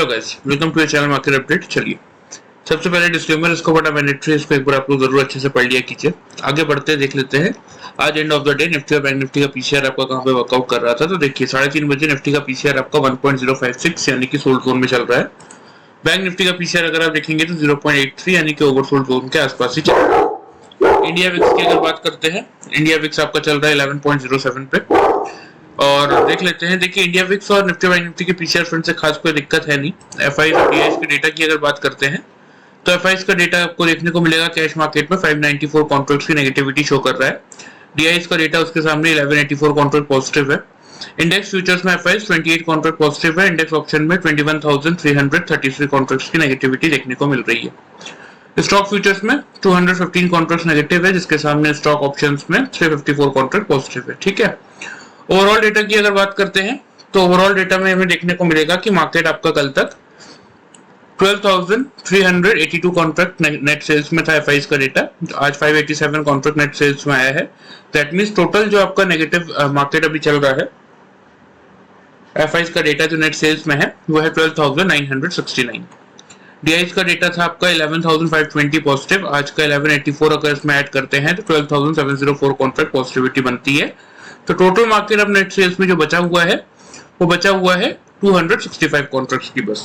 Hello guys, welcome to channel market update. चलिए सबसे पहले डिस्क्लेमर, इसको बड़ा मैंडेटरी, इसको एक बार आप लोग जरूर अच्छे से पढ़ लिया कीजिए। आगे बढ़ते देख लेते हैं आज end of the day Nifty और बैंक निफ्टी का पीसीआर आपका कहां पे वर्कआउट कर रहा था। तो देखिए 3:30 बजे निफ्टी का पीसीआर आपका 1.056 यानी कि सोल्ड जोन में चल रहा है। बैंक निफ्टी का पीसीआर अगर आप देखेंगे तो 0.83 यानी कि ओवरसोल्ड जोन के आसपास ही चल रहा है। इंडिया विक्स की अगर बात करते हैं, इंडिया विक्स आपका चल रहा है 11.07 पे। और देख लेते हैं, देखिए इंडिया विक्स और निफ्टी बैंक निफ्टी के पीसीआर फ्रंट से खास कोई दिक्कत है नहीं। एफआई और डीआईएस के डेटा की अगर बात करते हैं तो एफआई का डेटा आपको देखने को मिलेगा कैश मार्केट में 594 कॉन्ट्रैक्ट्स की नेगेटिविटी शो कर रहा है। डीआईएस का डेटा उसके सामने 1184 कॉन्ट्रैक्ट पॉजिटिव है। इंडेक्स फ्यूचर्स में एफआई 28 कॉन्ट्रैक्ट पॉजिटिव है। इंडेक्स ऑप्शन में 21,333 कॉन्ट्रैक्ट्स की नेगेटिविटी देखने को मिल रही है। स्टॉक फ्यूचर्स में 215 कॉन्ट्रैक्ट्स नेगेटिव है, जिसके सामने स्टॉक ऑप्शंस में 354 कॉन्ट्रैक्ट पॉजिटिव है। ठीक है, ओवरऑल डेटा की अगर बात करते हैं तो ओवरऑल डेटा में हमें देखने को मिलेगा कि मार्केट आपका कल तक 12,382 कॉन्ट्रैक्ट नेट सेल्स में था। एफआई का डेटा आज 587 कॉन्ट्रैक्ट नेट सेल्स में आया है। दैट मींस टोटल जो आपका नेगेटिव मार्केट अभी चल रहा है, एफआई का डेटा जो नेट सेल्स में है वो है 12,969। डीआईएस का डेटा था आपका 11,520 पॉजिटिव, आज का 1184 अगर इसमें ऐड करते हैं तो 12,704 कॉन्ट्रैक्ट पॉजिटिविटी बनती है। तो टोटल मार्केट अब नेट सेल्स में जो बचा हुआ है वो बचा हुआ है 265 कॉन्ट्रैक्ट्स की बस।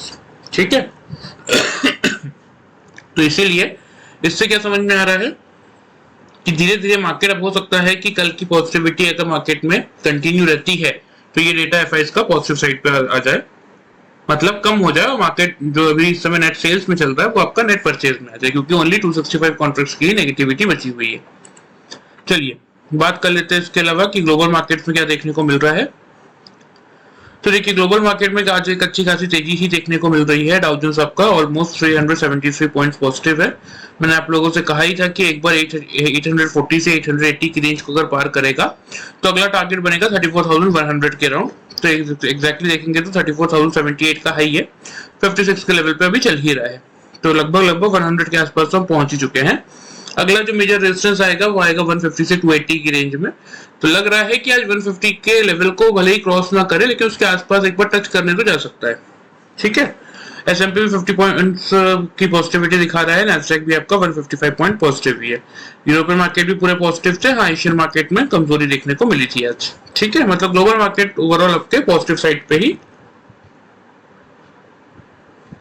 ठीक है तो इसीलिए इससे क्या समझ में आ रहा है कि धीरे धीरे मार्केट अब हो सकता है कि कल की पॉजिटिविटी अगर मार्केट में कंटिन्यू रहती है तो ये डेटा एफआई का पॉजिटिव साइड पे आ जाए, मतलब कम हो जाए और मार्केट जो अभी इस समय नेट सेल्स में चल रहा है वो आपका नेट परचेज में आ जाए, क्योंकि ओनली 265 कॉन्ट्रैक्ट्स की नेगेटिविटी बची हुई है। चलिए बात कर लेते हैं इसके अलावा कि ग्लोबल मार्केट में क्या देखने को मिल रहा है। तो देखिए ग्लोबल मार्केट में आज एक अच्छी खासी तेजी ही देखने को मिल रही है। डाउ जोन्स आपका ऑलमोस्ट 373 पॉइंट्स पॉजिटिव है। मैंने आप लोगों से कहा ही था कि एक बार 840 से 880 की रेंज को अगर पार करेगा तो अगला टारगेट बनेगा 34,100 के अराउंड। तो एग्जैक्टली देखेंगे तो 34,078 का हाई है, 56 के लेवल पे अभी चल ही रहा है। तो लगभग 100 के आसपास तो हम पहुंच ही चुके हैं। अगला जो मेजर रेजिस्टेंस आएगा वो आएगा 150 से 280 की रेंज में। तो लग रहा है कि आज 150 के लेवल को भले ही क्रॉस ना करे लेकिन उसके आसपास एक बार टच करने तो जा सकता है। ठीक है, S&P भी 50 पॉइंट्स की पॉजिटिविटी दिखा रहा है। नैस्डैक भी आपका 155 पॉइंट पॉजिटिव ही है। यूरोपियन मार्केट भी पूरे पॉजिटिव थे। हाँ, एशियन मार्केट में कमजोरी देखने को मिली थी आज। ठीक है, मतलब ग्लोबल मार्केट ओवरऑल आपके पॉजिटिव साइड पे ही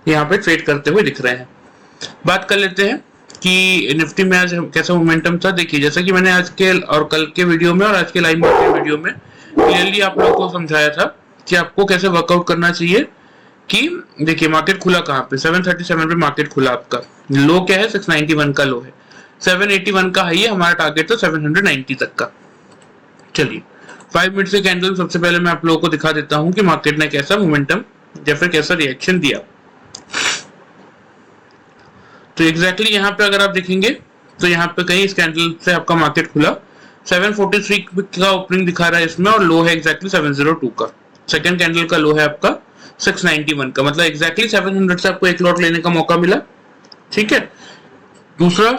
यहाँ पे ट्रेड करते हुए दिख रहे हैं। बात कर लेते हैं कि निफ्टी में आज कैसा मोमेंटम था। देखिए जैसा कि मैंने आज के और कल के वीडियो में और आज के लाइव मार्केट वीडियो में क्लियरली आप लोगों को समझाया था कि आपको कैसे वर्कआउट करना चाहिए। कि देखिए मार्केट खुला कहाँ पे, 737 पे मार्केट खुला। आपका लो क्या है, 691 का लो है, 781 का हाई है। हमारा टारगेट था 790 तक का। चलिए 5 मिनट से कैंडल सबसे पहले मैं आप लोगों को दिखा देता हूँ कि मार्केट ने कैसा मोमेंटम या फिर कैसा रिएक्शन दिया। तो एग्जैक्टली यहाँ पे अगर आप देखेंगे तो यहाँ पे कहीं इस कैंडल से आपका मार्केट खुला 743 का ओपनिंग दिखा रहा है इसमें, और लो है एग्जैक्टली 702 का। सेकंड कैंडल का लो है आपका 691 का, मतलब एग्जैक्टली 700 से आपको एक लॉट लेने का मौका मिला। ठीक है, दूसरा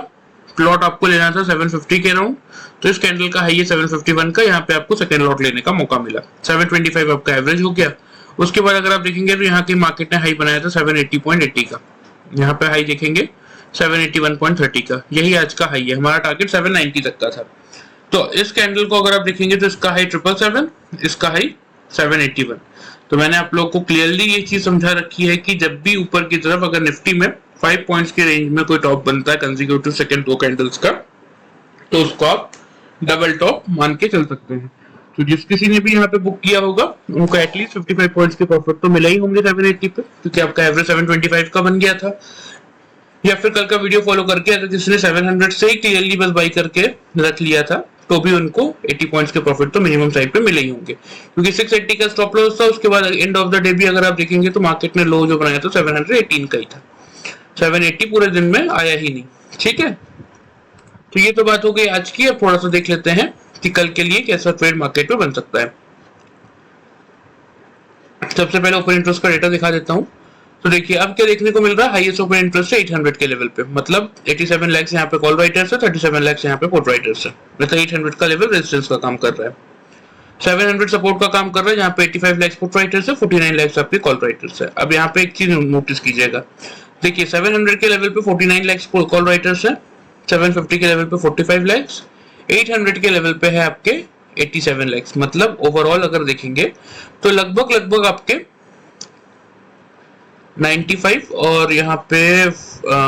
लॉट आपको लेना था 750 के अराउंड, तो इस कैंडल का हाई है 751 का, यहाँ पे आपको सेकंड लॉट लेने का मौका मिला। 725 आपका एवरेज हो गया। उसके बाद अगर आप देखेंगे तो यहाँ की मार्केट ने हाई बनाया था 780.80 का। यहाँ पे हाई देखेंगे 781.30 का, यही आज का हाई है। हमारा टारगेट 790 तक का था। तो इस कैंडल को अगर आप देखेंगे तो इसका हाई 777, इसका हाई 781। तो मैंने आप लोग को क्लियरली ये चीज समझा रखी है कि जब भी ऊपर की तरफ अगर निफ्टी में 5 पॉइंट्स की रेंज में कोई टॉप बनता है कंसेक्यूटिव सेकंड 2 कैंडल्स का, तो उसको आप डबल टॉप मान के चल सकते हैं। तो जिस किसी ने भी यहाँ पे बुक किया होगा उनको एटलीस्ट 55 पॉइंट्स के प्रॉफिट तो मिला ही होंगे 780 पे, क्योंकि आपका एवरेज 725 का बन गया था। या फिर कल का वीडियो फॉलो करके अगर किसी ने 700 से ही क्लियरली बस बाई करके रख लिया था तो भी उनको 80 पॉइंट्स के प्रॉफिट तो मिनिमम साइड पे मिले ही होंगे, क्योंकि 680 का स्टॉप लॉस था। उसके बाद एंड ऑफ द डे भी अगर आप देखेंगे तो मार्केट ने लो जो बनाया था 718 का ही था। 780 पूरे दिन में आया ही नहीं। ठीक है, तो ये तो बात हो गई आज की। अब थोड़ा सा देख लेते हैं कि कल के लिए कैसा ट्रेड मार्केट में बन सकता है। सबसे पहले ओपन इंटरेस्ट का डेटा दिखा देता हूँ। तो देखिए अब क्या देखने को मिल रहा है, हाईएस्ट ओपन इंटरेस्ट है 800 के लेवल पे, मतलब 87 लाख यहाँ पे कॉल राइटर्स है, 37 लाख यहाँ पे पुट राइटर्स है, मतलब 800 का लेवल रेजिस्टेंस का काम कर रहा है। 700 सपोर्ट का काम कर रहा है, जहाँ पे 85 लाख पुट राइटर्स है, 49 लाख आपके कॉल राइटर्स है। अब यहाँ पे एक चीज नोटिस कीजिएगा, देखिए 700 के लेवल पे 49 लाख कॉल राइटर्स है, 750 के लेवल पे 45 लाख, 800 के लेवल पे है आपके 87 लाख। मतलब ओवरऑल अगर देखेंगे तो लगभग आपके 95 और यहाँ पे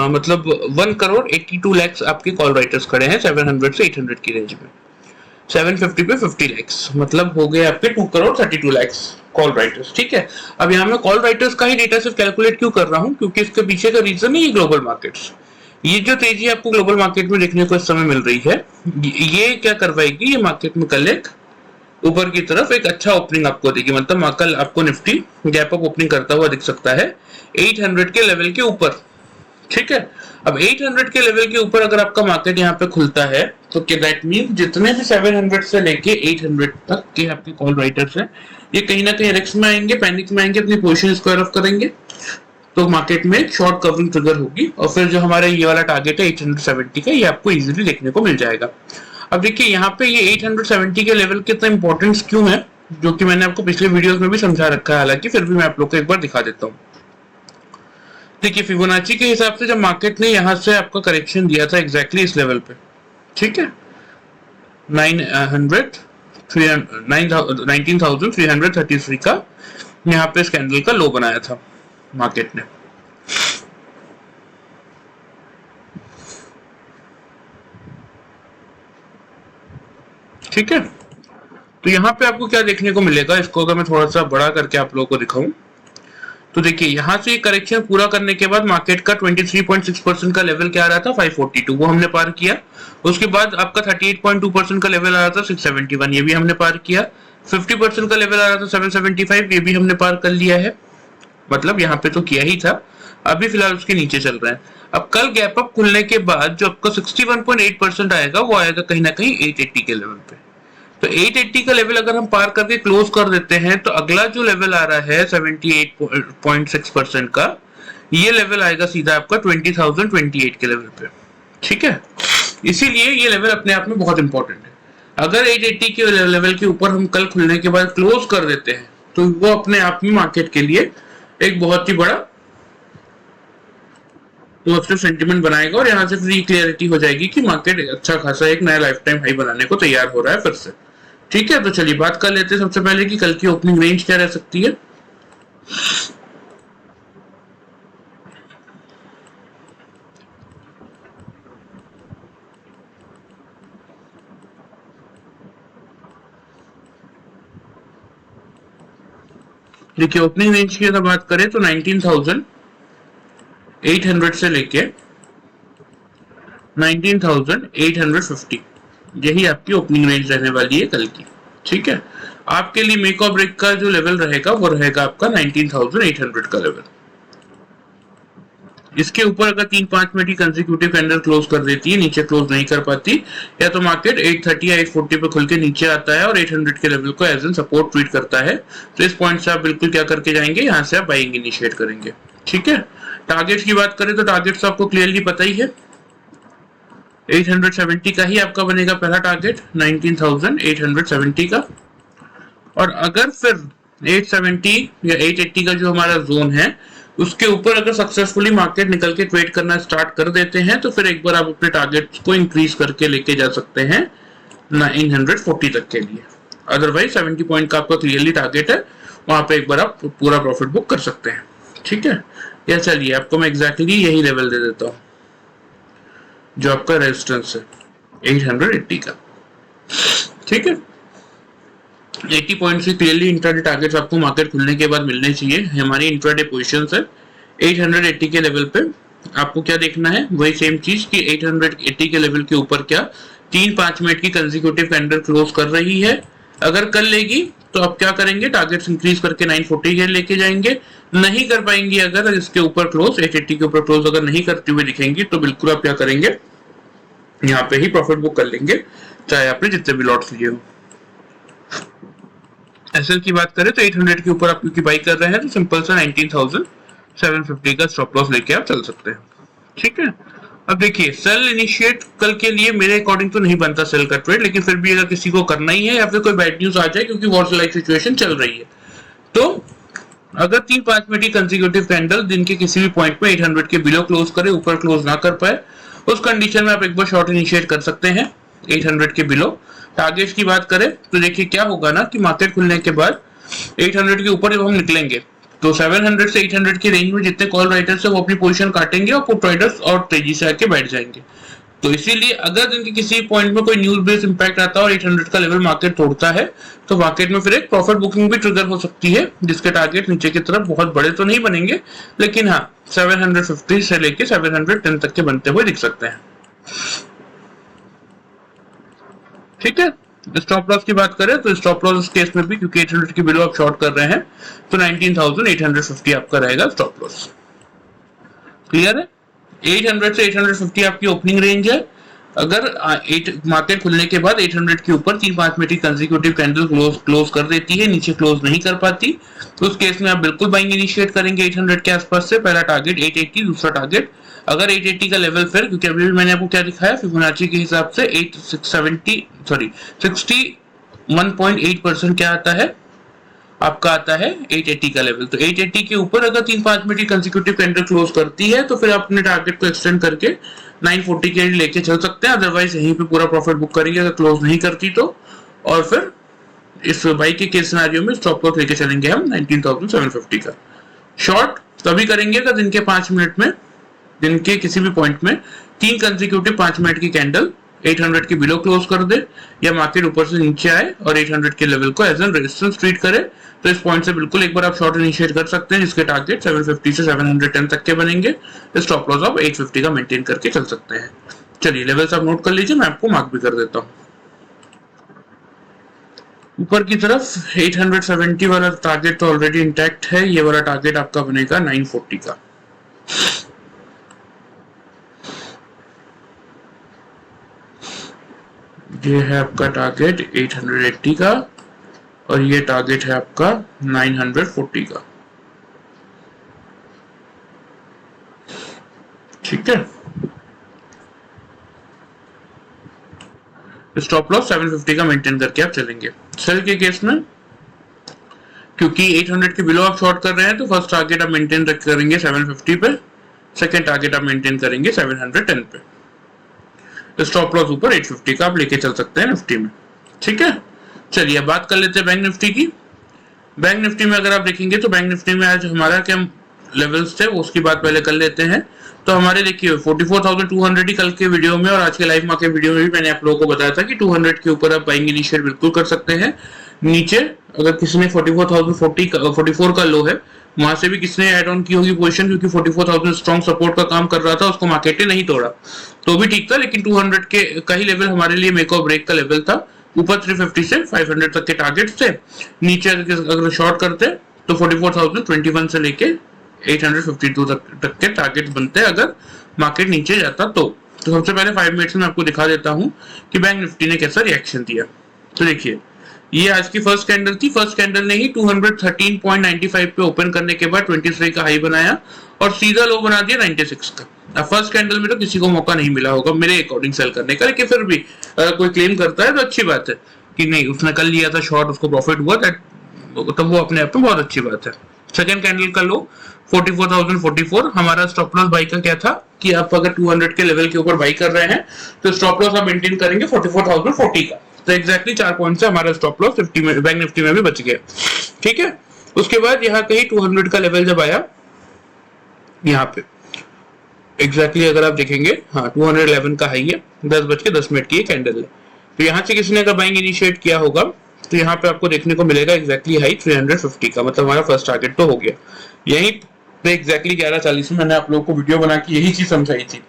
मतलब 1 करोड़ 82 लाख आपके कॉल राइटर्स खड़े हैं 700 से 800 की रेंज में। 750 पे 50 लाख, मतलब हो गए आपके 2 करोड़ 32 लाख कॉल राइटर्स। ठीक है, अब यहाँ मैं कॉल राइटर्स का ही डेटा सिर्फ कैलकुलेट क्यों कर रहा हूँ, क्योंकि इसके पीछे का रीजन है ये ग्लोबल मार्केट्स। ये जो तेजी आपको ग्लोबल मार्केट में देखने को इस समय मिल रही है, ये क्या करवाएगी, ये मार्केट में कल एक ऊपर की तरफ एक अच्छा ओपनिंग आपको देगी। मतलब कल आपको निफ्टी गैप अप ओपनिंग करता हुआ दिख सकता है 800 के लेवल के ऊपर। ठीक है, अब 800 के लेवल के ऊपर अगर आपका मार्केट यहाँ पे खुलता है तो क्या दैट मीन जितने भी 700 से लेके 800 तक के आपके कॉल राइटर्स हैं, ये कहीं ना कहीं रिस्क में आएंगे, पैनिक में आएंगे, अपनी पोजीशन स्क्वायर ऑफ करेंगे, तो मार्केट में एक शॉर्ट कवरिंग ट्रिगर होगी और फिर जो हमारा ये वाला टारगेट है 870 का, ये आपको इजीली देखने को मिल जाएगा। अब देखिए यहाँ पे ये 870 के लेवल कितना इंपॉर्टेंस क्यों है, जो कि मैंने आपको पिछले वीडियोस में भी समझा रखा है, हालांकि फिर भी मैं आप लोग को एक बार दिखा देता हूँ। देखिए फिबोनाची के हिसाब से जब मार्केट ने यहाँ से आपका करेक्शन दिया था एग्जैक्टली इस लेवल पे, ठीक है 19,333 का यहाँ पे इस कैंडल का लो बनाया था मार्केट ने। ठीक है, तो यहाँ पे आपको क्या देखने को मिलेगा, इसको अगर मैं थोड़ा सा बड़ा करके आप लोगों को दिखाऊं तो देखिए यहाँ से करेक्शन पूरा करने के बाद मार्केट का 23.6% का लेवल क्या आ रहा था 542, वो हमने पार किया। उसके बाद आपका 38.2% का लेवल आ रहा था 671, ये भी हमने पार किया। 50% का लेवल आ रहा था 775, ये भी हमने पार कर लिया है। मतलब यहाँ पे तो किया ही था, अभी फिलहाल उसके नीचे चल रहा है। अब कल गैप अप खुलने के बाद जो आपका 61.8% आएगा वो आएगा कहीं ना कहीं 880 के लेवल पे। तो 880 का लेवल अगर हम पार करके क्लोज कर देते हैं तो अगला जो लेवल आ रहा है 78.6% का, ये लेवल आएगा सीधा आपका 20,028 के लेवल पे। ठीक है, इसीलिए ये लेवल अपने आप में बहुत इंपॉर्टेंट है। अगर 880 के लेवल के ऊपर हम कल खुलने के बाद क्लोज कर देते हैं तो वो अपने आप में मार्केट के लिए एक बहुत ही बड़ा पॉजिटिव सेंटीमेंट बनाएगा और यहाँ से फ्री क्लियरिटी हो जाएगी कि मार्केट अच्छा खासा एक नया लाइफ टाइम हाई बनाने को तैयार हो रहा है फिर से। ठीक है, तो चलिए बात कर लेते हैं सबसे पहले कि कल की ओपनिंग रेंज क्या रह सकती है। देखिए ओपनिंग रेंज की अगर बात करें तो 19,800 से लेके 19,850 यही आपकी ओपनिंग रेंज रहने वाली है कल की। ठीक है, आपके लिए मेक और ब्रेक का जो लेवल रहेगा वो रहेगा आपका 19,800 का लेवल। इसके ऊपर अगर 3-5 मिनट की कंसेक्यूटिव कैंडल क्लोज कर देती है, नीचे क्लोज नहीं कर पाती, या तो मार्केट 830 या 840 पे खुल के नीचे आता है और 800 के लेवल को एज एन सपोर्ट ट्रीट करता है, तो इस पॉइंट से आप बिल्कुल क्या करके जाएंगे, यहाँ से आप बाइंग इनिशिएट करेंगे। ठीक है, टारगेट की बात करें तो टारगेट आपको क्लियरली पता ही है, 870 का ही आपका बनेगा पहला टारगेट, 19,870 का। और अगर फिर 870 या 880 का जो हमारा जोन है उसके ऊपर अगर सक्सेसफुली मार्केट निकल के ट्रेड करना स्टार्ट कर देते हैं तो फिर एक बार आप अपने टारगेट को इंक्रीज करके लेके जा सकते हैं 940 तक के लिए। अदरवाइज 70 पॉइंट का आपका क्लियरली टारगेट है, वहां पे एक बार आप पूरा प्रॉफिट बुक कर सकते हैं। ठीक है, या चलिए आपको मैं एग्जैक्टली यही लेवल दे देता हूँ जो आपका रेजिस्टेंस है 880 का। ठीक है, 80 पॉइंट से क्लियरली इंट्राडे टारगेट्स आपको मार्केट खुलने के बाद मिलने चाहिए। हमारी इंट्राडे पोजीशंस है 880 के लेवल पे। आपको क्या देखना है, वही सेम चीज कि 880 के लेवल के ऊपर क्या 3-5 मिनट की कंसेक्यूटिव कैंडल क्लोज कर रही है। अगर कर लेगी तो आप क्या करेंगे, टारगेट्स इंक्रीज करके 940 के लेके जाएंगे। नहीं कर पाएंगे अगर इसके ऊपर क्लोज 880 के ऊपर क्लोज अगर नहीं करते हुए दिखेंगी तो बिल्कुल आप क्या करेंगे, यहाँ पे ही प्रॉफिट बुक कर लेंगे, चाहे आपने जितने भी लॉट्स लिए हो। एसएल की बात करें तो 800 के ऊपर आप क्योंकि बाई कर रहे हैं तो सिंपल सा 19,750 का स्टॉप लॉस लेके आप चल सकते हैं। ठीक है, अब देखिए सेल इनिशिएट कल के लिए मेरे अकॉर्डिंग तो नहीं बनता सेल का ट्रेड, लेकिन फिर भी अगर किसी को करना ही है या फिर कोई बैड न्यूज आ जाए क्योंकि वॉर लाइक सिचुएशन चल रही है, तो अगर 3-5 मिनट की कंसेक्यूटिव कैंडल दिन के किसी भी पॉइंट में 800 के बिलो क्लोज करे, ऊपर क्लोज ना कर पाए, उस कंडीशन में आप एक बार शॉर्ट इनिशिएट कर सकते हैं 800 के बिलो। टारगेट्स की बात करें तो देखिए क्या होगा ना कि मार्केट खुलने के बाद 800 के ऊपर जब हम निकलेंगे तो 700 से 800 की रेंज में जितने कॉल राइटर्स है वो अपनी पोजीशन काटेंगे और पुट राइटर्स और तेजी से आके बैठ जाएंगे। तो इसीलिए अगर दिन के किसी पॉइंट में कोई न्यूज बेस्ड इंपैक्ट आता है और 800 का लेवल मार्केट तोड़ता है तो मार्केट में फिर एक प्रॉफिट बुकिंग भी ट्रिगर हो सकती है, जिसके टारगेट नीचे की तरफ बहुत बड़े तो नहीं बनेंगे, लेकिन हाँ 750 से लेके 710 तक के बनते हुए दिख सकते हैं। ठीक है, स्टॉप लॉस की बात करें तो स्टॉप लॉस इस केस में भी क्योंकि 800 की बिलो आप शॉर्ट कर रहे हैं तो 19,850 आपका रहेगा स्टॉप लॉस। क्लियर है? 800 से 850 आपकी ओपनिंग रेंज है। अगर मार्केट खुलने के बाद 800 के ऊपर 3-5 मिनट की कंसेक्यूटिव कैंडल क्लोज कर देती है, नीचे क्लोज नहीं कर पाती, तो उस केस में आप बिल्कुल बाइंग इनिशिएट करेंगे 800 के आसपास से। पहला टारगेट 880, दूसरा टारगेट अगर 880 का लेवल फिर, क्योंकि अभी भी मैंने आपको क्या दिखाया फिबोनाची के हिसाब से 61.8% क्या आता है आपका, आता है 880 का लेवल। तो 880 के ऊपर अगर 3-5 मिनट की कंसेक्यूटिव कैंडल क्लोज करती है तो फिर आप अपने टारगेट को एक्सटेंड करके 940 के लेके चल सकते हैं, अदरवाइज यहीं पे पूरा प्रॉफिट बुक करेंगे अगर क्लोज नहीं करती तो। और फिर इस बाई के केस सिनेरियो में स्टॉप लॉस लेके चलेंगे हम 19,750 का। शॉर्ट तभी करेंगे अगर दिन के 5 मिनट में, दिन के किसी भी पॉइंट में 3 कंसेक्यूटिव 5 मिनट की कैंडल 800 के बिलो क्लोज कर दे या मार्केट ऊपर से नीचे आए और 800 के लेवल को एज एन रेजिस्टेंस ट्रीट करे, तो इस पॉइंट से बिल्कुल एक बार आप शॉर्ट इनिशिएट कर सकते हैं, जिसके टारगेट 750 से 710 तक के बनेंगे। स्टॉप लॉस आप 850 का मेंटेन करके चल सकते हैं। चलिए लेवल्स आप नोट कर लीजिए, मैं आपको मार्क भी कर देता हूँ। ऊपर की तरफ 870 वाला टारगेट तो ऑलरेडी इंटैक्ट है, ये वाला टारगेट आपका बनेगा 940 का। ये है आपका टारगेट 880 का और ये टारगेट है आपका 940 का। ठीक है, स्टॉप लॉस 750 का मेंटेन करके आप चलेंगे। सेल के केस में क्योंकि 800 के बिलो आप शॉर्ट कर रहे हैं तो फर्स्ट टारगेट आप मेंटेन करेंगे 750 पे, सेकंड टारगेट आप मेंटेन करेंगे 710 पे। स्टॉप लॉस ऊपर 850 का आप लेके चल सकते हैं निफ्टी में। ठीक है, चलिए बात कर लेते हैं बैंक निफ्टी की। बैंक निफ्टी में अगर आप देखेंगे तो बैंक निफ्टी में आज हमारा क्या लेवल्स थे उसकी बात पहले कर लेते हैं। तो हमारे देखिए 44,200 ही कल के वीडियो में और आज के लाइव मार्केट वीडियो में भी मैंने आप लोगों को बताया था कि 200 के ऊपर आप बाइंग इनिशिएट बिल्कुल कर सकते हैं। नीचे अगर किसी ने 44,044 का लो है वहां से भी किसने ऐड ऑन की होगी पोजीशन, क्योंकि 44,000 स्ट्रॉन्ग सपोर्ट का काम कर रहा था, उसको मार्केट ने नहीं तोड़ा तो भी ठीक था, लेकिन 200 के का ही लेवल हमारे लिए मेक और ब्रेक का लेवल था। ऊपर 350 से 500 तक के टारगेट थे, नीचे अगर शॉर्ट करते तो 44,021 से लेके 852 तक के टारगेट बनते अगर मार्केट नीचे जाता तो। सबसे पहले 5 मिनट्स में आपको दिखा देता हूं कि बैंक निफ्टी ने कैसा रिएक्शन दिया। तो देखिए ये आज की फर्स्ट कैंडल थी, फर्स्ट कैंडल ने ही 213.95 पे ओपन करने के बाद 23 का हाई बनाया और सीधा लो बना दिया 96 का। अब फर्स्ट कैंडल में तो किसी को मौका नहीं मिला होगा मेरे अकॉर्डिंग सेल करने का, लेकिन फिर भी अगर कोई क्लेम करता है तो अच्छी बात है कि नहीं उसने कल लिया था शॉर्ट, उसको प्रॉफिट हुआ, तो वो अपने आप में बहुत अच्छी बात है। सेकंड कैंडल का लो 44,044, हमारा स्टॉप लॉस बाई का क्या था कि आप अगर 200 के लेवल के ऊपर बाई कर रहे हैं तो स्टॉप लॉस आप मेंटेन करेंगे 44,040 का। तो एग्जैक्टली 4 पॉइंट से हमारा स्टॉप लॉस 50 में बैंक निफ्टी में भी बच गया। ठीक है, उसके बाद यहाँ कहीं 200 का लेवल जब आया यहाँ पे एग्जैक्टली अगर आप देखेंगे हाँ 211 का हाई है, 10:10 की कैंडल है। तो यहाँ से किसी ने अगर बाइंग इनिशिएट किया होगा तो यहाँ पे आपको देखने को मिलेगा एग्जैक्टली हाई 350 का, मतलब हमारा फर्स्ट टारगेट तो हो गया। यहीं पे एग्जैक्टली 11:40 में मैंने आप लोगों को वीडियो बना के यही चीज समझाई थी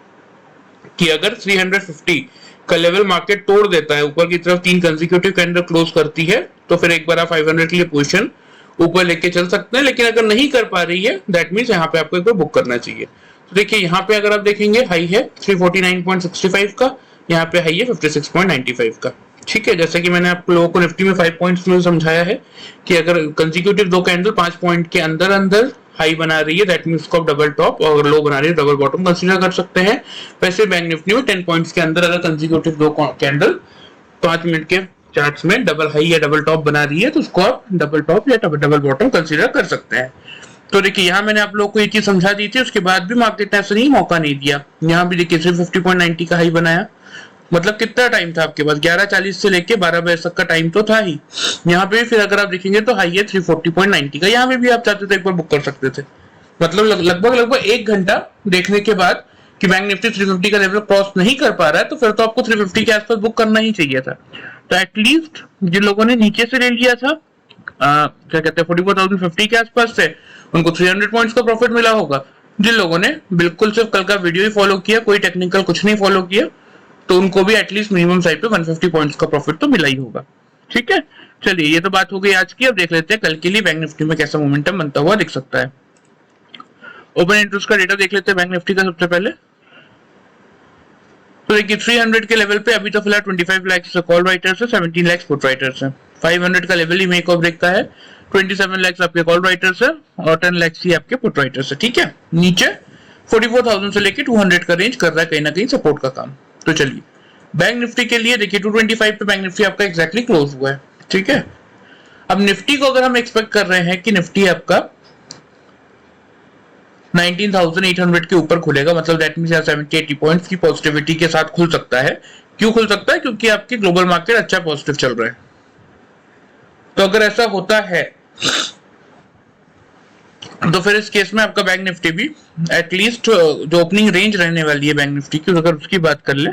कि अगर 350 का लेवल मार्केट तोड़ देता है, ऊपर की तरफ 3 कंसेक्यूटिव कैंडल क्लोज करती है, तो फिर एक बार आप 500 के लिए पोजीशन ऊपर लेके चल सकते हैं। लेकिन अगर नहीं कर पा रही है दैट मीन्स यहाँ पे आपको एक बार बुक करना चाहिए। तो देखिए यहाँ पे अगर आप देखेंगे हाई है 349.65 का, यहाँ पे हाई है 56.95 का। ठीक है, जैसे कि मैंने आप लोगों को निफ्टी में 5 पॉइंट्स में समझाया है कि अगर कंसेक्यूटिव 2 कैंडल 5 पॉइंट के अंदर अंदर हाई बना रही है, दैट मींस उसको आप डबल टॉप, और लो बना रही है डबल बॉटम कंसीडर कर सकते हैं। वैसे बैंक निफ्टी में 10 पॉइंट्स के अंदर अगर कंसेक्यूटिव दो कैंडल 5 मिनट के चार्ट्स में डबल हाई या डबल टॉप बना रही है तो उसको आप डबल टॉप या डबल बॉटम कंसीडर कर सकते हैं। तो देखिए यहाँ मैंने आप लोगों को ये चीज समझा दी थी, उसके बाद भी मार्केट ने ऐसा नहीं मौका नहीं दिया। यहाँ भी देखिए 350.90 का हाई बनाया, मतलब कितना टाइम था आपके पास, 11:40 से लेके 12 बजे तक का टाइम तो था ही। यहाँ पे फिर अगर आप देखेंगे तो हाई है 340.90 का, यहाँ पे भी आप चाहते तो एक बार बुक कर सकते थे। मतलब लगभग 1 घंटा देखने के बाद कि बैंक निफ्टी 350 का लेवल क्रॉस नहीं कर पा रहा है, तो फिर तो आपको 350 के आसपास बुक करना ही चाहिए था। तो एटलीस्ट जिन लोगों ने नीचे से ले लिया था क्या कहते हैं 44,050 के आसपास से, उनको 300 पॉइंट्स का प्रॉफिट मिला होगा। जिन लोगों ने बिल्कुल सिर्फ कल का वीडियो ही फॉलो किया, कोई टेक्निकल कुछ नहीं फॉलो किया, तो उनको भी एटलीस्ट मिनिमम साइड पे 150 पॉइंट्स का प्रॉफिट तो मिला ही होगा। ठीक है, चलिए ये तो बात हो गई आज की। अब देख लेते हैं कल के लिए बैंक निफ्टी में कैसा मोमेंटम बनता हुआ दिख सकता है। ओपन इंटरेस्ट का डेटा देख लेते हैं बैंक निफ्टी का सबसे पहले। तो देखिए 300 के लेवल पे अभी तो फिलहाल 25 लाख कॉल राइटर्स है, 17 लाख पुट राइटर्स है। 500 का लेवल ही मेक और ब्रेक का है, 27 लाख आपके कॉल राइटर्स है और 10 लाख ही आपके पुट राइटर्स है। ठीक है, नीचे 44,000 से लेके 200 का रेंज कर रहा है कहीं ना कहीं सपोर्ट का काम। तो चलिए बैंक निफ्टी के लिए देखिए 225 पे बैंक निफ्टी आपका एग्जैक्टली क्लोज हुआ है। ठीक है, अब निफ्टी को अगर हम एक्सपेक्ट कर रहे हैं कि निफ्टी आपका 19,800 के ऊपर खुलेगा, मतलब दैट मींस 70-80 पॉइंट्स की पॉजिटिविटी के साथ खुल सकता है। क्यों खुल सकता है? क्योंकि आपके ग्लोबल मार्केट अच्छा पॉजिटिव चल रहा है। तो अगर ऐसा होता है तो फिर इस केस में आपका बैंक निफ्टी भी एटलीस्ट जो ओपनिंग रेंज रहने वाली है बैंक निफ्टी की, अगर उसकी बात कर ले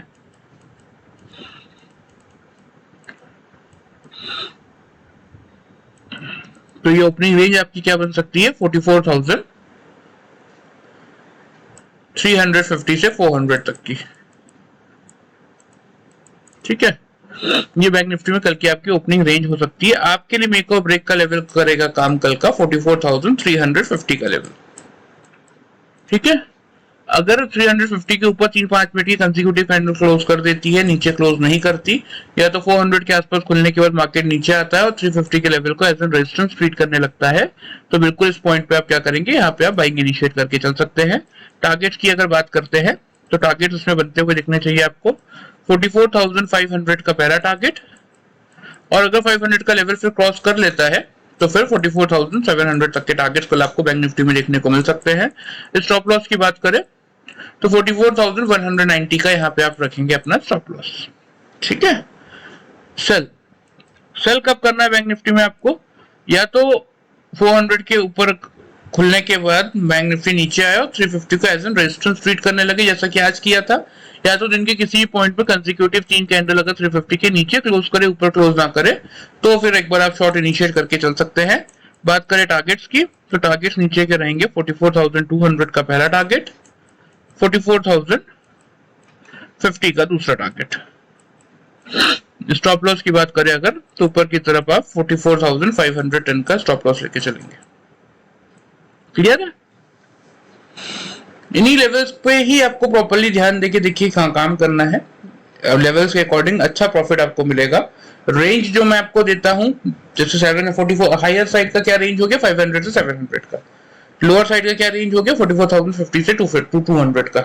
तो ये ओपनिंग रेंज आपकी क्या बन सकती है 44,350 से 400 तक की। ठीक है, ये बैंक निफ्टी में कल की आपकी ओपनिंग रेंज हो सकती है। आपके लिए मेक और ब्रेक का लेवल करेगा काम कल का 44,350 का लेवल। ठीक है, अगर 350 के ऊपर 3-5 मिनट की कंसेक्यूटिव कैंडल क्लोज कर देती है, नीचे क्लोज नहीं करती, या तो 400 के आसपास खुलने के बाद मार्केट नीचे आता है और 350 के लेवल को एज एन रेजिस्टेंस ट्रीट करने लगता है, तो बिल्कुल इस पॉइंट पे आप क्या करेंगे, यहाँ पे आप बाइंग इनिशिएट करके चल सकते हैं। टारगेट्स की अगर बात करते हैं तो टारगेट उसमें बनते हुए दिखने चाहिए आपको 44,500 का पहला टारगेट, और अगर 500 का लेवल फिर क्रॉस कर लेता है तो फिर 44,700 तक के टारगेट्स कल आपको बैंक निफ्टी में देखने को मिल सकते हैं। स्टॉप लॉस की बात करें तो 44,190 का यहाँ पे आप रखेंगे अपना स्टॉप लॉस। ठीक है, सेल कब करना है बैंक निफ्टी में आपको, या तो 400 के ऊपर खुलने के बाद बैंक निफ्टी नीचे आया और 350 को एज एन रेजिस्टेंस ट्रीट करने लगे जैसा कि आज किया था, या तो दिन के किसी भी पॉइंट पे कंसेक्यूटिव 3 कैंडल अगर 350 के नीचे क्लोज करे, ऊपर क्लोज ना करे, तो फिर एक बार आप शॉर्ट इनिशिएट करके चल सकते हैं। बात करें टारगेट्स की तो टारगेट्स नीचे के रहेंगे 44,200 का पहला टारगेट, 44,050 का दूसरा टारगेट। स्टॉप लॉस की बात करें अगर तो ऊपर की तरफ आप 44,510 का स्टॉप लॉस लेके चलेंगे। क्लियर है? इन्हीं लेवल्स पे ही आपको प्रॉपर्ली ध्यान देके देखिए काम करना है। लेवल्स के अकॉर्डिंग अच्छा प्रॉफिट आपको मिलेगा। रेंज जो मैं आपको देता हूं जैसे 744 हायर साइड का क्या रेंज हो गया 500 से 700 का, लोअर साइड का क्या रेंज हो गया 44,050 से 200 का।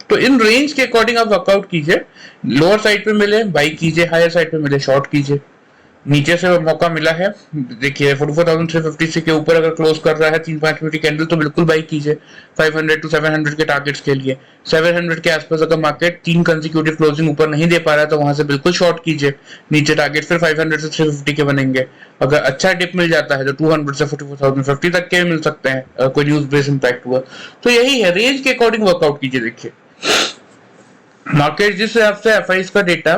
तो इन रेंज के अकॉर्डिंग आप वर्कआउट कीजिए, लोअर साइड पे मिले बाई कीजिए, हायर साइड पे मिले शॉर्ट कीजिए। नीचे से मौका मिला है देखिए 44,350 से के ऊपर अगर क्लोज कर रहा है 3-5 मिनट की कैंडल तो बिल्कुल बाई कीजिए 500 to 700 के टारगेट्स के लिए। 700 के आसपास अगर मार्केट 3 कंसेक्यूटिव क्लोजिंग ऊपर नहीं दे पा रहा है तो वहां से बिल्कुल शॉर्ट कीजिए। नीचे टारगेट फिर 500 से 350 के बनेंगे। अगर अच्छा डिप मिल जाता है तो 200 से 44,050 तक के मिल सकते हैं कोई न्यूज बेस इंपैक्ट हुआ। तो यही है, रेंज के अकॉर्डिंग वर्कआउट कीजिए। देखिए मार्केट जिस हिसाब से एफआईज का डेटा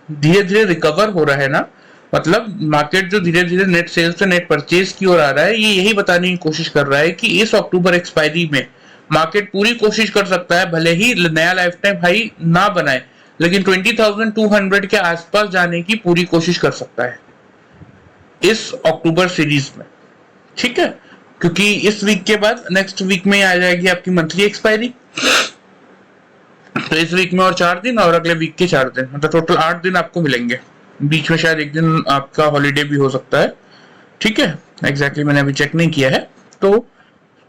धीरे धीरे रिकवर हो रहा है ना, मतलब मार्केट जो धीरे धीरे नेट सेल्स से नेट परचेज की ओर आ रहा है, ये यही बताने की कोशिश कर रहा है कि इस अक्टूबर एक्सपायरी में मार्केट पूरी कोशिश कर सकता है, भले ही नया लाइफ टाइम हाई ना बनाए लेकिन 20,200 के आसपास जाने की पूरी कोशिश कर सकता है इस अक्टूबर सीरीज में। ठीक है, क्योंकि इस वीक के बाद नेक्स्ट वीक में आ जाएगी आपकी मंथली एक्सपायरी, तो इस वीक में और 4 दिन और अगले वीक के 4 दिन, मतलब टोटल 8 दिन आपको मिलेंगे। बीच में शायद एक दिन आपका हॉलीडे भी हो सकता है। ठीक है, एग्जैक्टली मैंने अभी चेक नहीं किया है। तो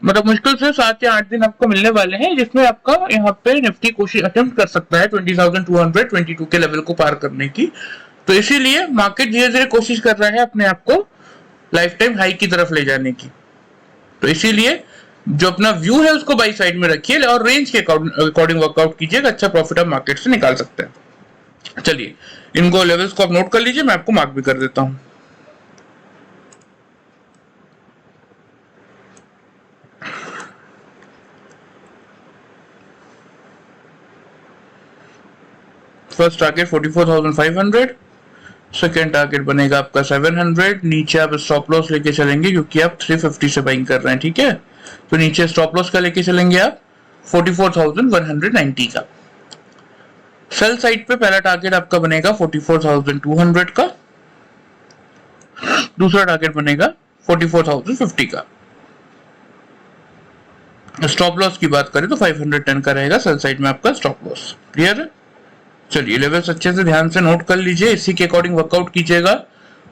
मतलब मुश्किल से 7 या 8 दिन आपको मिलने वाले हैं जिसमें आपका यहाँ पे निफ्टी कोशिश अटेम्प्ट कर सकता है 20,222 के लेवल को पार करने की। तो इसीलिए मार्केट धीरे धीरे कोशिश कर रहा है अपने आप को लाइफ टाइम हाई की तरफ ले जाने की। तो इसीलिए जो अपना व्यू है उसको बाई साइड में रखिए और रेंज के अकॉर्डिंग वर्कआउट कीजिएगा, अच्छा प्रॉफिट आप मार्केट से निकाल सकते हैं। चलिए इनको लेवल्स को आप नोट कर लीजिए, मैं आपको मार्क भी कर देता हूं। फर्स्ट टारगेट 44,500, सेकेंड टारगेट बनेगा आपका 700। नीचे आप स्टॉप लॉस लेके चलेंगे क्योंकि आप 350 से बाइंग कर रहे हैं, ठीक है। तो नीचे स्टॉप लॉस का लेके चलेंगे आप 44,190 का। सेल साइड पे पहला टारगेट आपका बनेगा 44,200 का, दूसरा टारगेट बनेगा 44,050 का। स्टॉप लॉस की बात करें तो 510 का रहेगा सेल साइड में आपका स्टॉप लॉस। क्लियर है? चलिए लेवल्स अच्छे से ध्यान से नोट कर लीजिए, इसी के अकॉर्डिंग वर्कआउट कीजिएगा।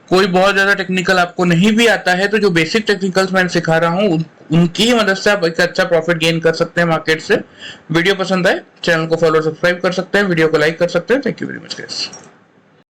कोई बहुत ज्यादा टेक्निकल आपको नहीं भी आता है तो जो बेसिक टेक्निकल्स मैं सिखा रहा हूँ उनकी ही मदद से आप एक अच्छा प्रॉफिट गेन कर सकते हैं मार्केट से। वीडियो पसंद आए चैनल को फॉलो सब्सक्राइब कर सकते हैं, वीडियो को लाइक कर सकते हैं। Thank you very much guys.